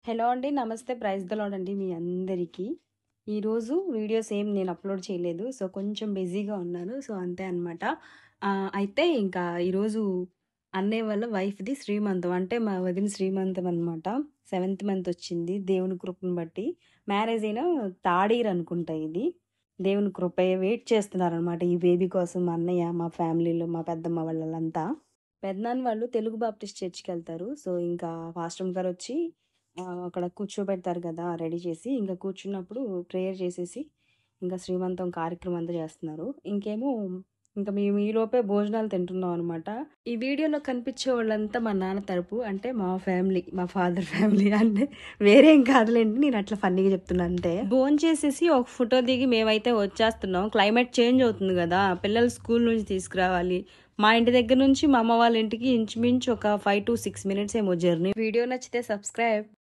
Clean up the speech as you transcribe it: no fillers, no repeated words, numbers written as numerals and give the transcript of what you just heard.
Hello అండి. నమస్తే. Praise the lord అండి మీ అందరికీ. ఈరోజు వీడియోస్ ఏం నేను అప్‌లోడ్ చేయలేదు. సో, కొంచెం బిజీగా ఉన్నాను. సో, అంతే అనమాట. అయితే ఇంకా ఈరోజు అన్నయ్య వాళ్ళ వైఫ్‌ది శ్రీమంతం. అంటే మా వదిన శ్రీమంతం అనమాట. సెవెంత్ మంత్ వచ్చింది దేవుని కృపను బట్టి. మ్యారేజ్ అయిన థర్డ్ ఇయర్ అనుకుంటా ఇది. దేవుని కృపే వెయిట్ చేస్తున్నారనమాట ఈ బేబీ కోసం మా అన్నయ్య, మా ఫ్యామిలీలో మా పెద్దమ్మ వాళ్ళంతా. పెదనాన్న వాళ్ళు తెలుగు బాప్టిస్ట్ చర్చికెళ్తారు. సో, ఇంకా పాస్టమ్ గారొచ్చి అక్కడ కూర్చోబెడతారు గదా! రెడీ చేసి, ఇంక కూర్చున్నప్పుడు ప్రేయర్ చేసేసి, ఇంకా శ్రీమంతం కార్యక్రమం అంతా చేస్తున్నారు. ఇంకేమో ఇంక మేము ఈలోపే భోజనాలు తింటున్నాం అనమాట. ఈ వీడియోలో కనిపించే వాళ్ళంతా మా నాన్న తరపు. అంటే మా ఫ్యామిలీ, మా ఫాదర్ ఫ్యామిలీ. అంటే వేరే ఏం కాదులేండి. నేను అట్లా ఫన్నీగా చెప్తున్నా అంతే. భోంచేసేసి ఒక ఫోటో దిగి మేమైతే వచ్చేస్తున్నాం. క్లైమేట్ చేంజ్ అవుతుంది గదా! పిల్లలు స్కూల్ నుంచి తీసుకురావాలి. మా ఇంటి దగ్గర నుంచి మా అమ్మ వాళ్ళ ఇంటికి ఇంచుమించు ఒక 5 to 6 మినిట్స్ ఏమో జర్నీ. వీడియో నచ్చితే సబ్స్క్రైబ్.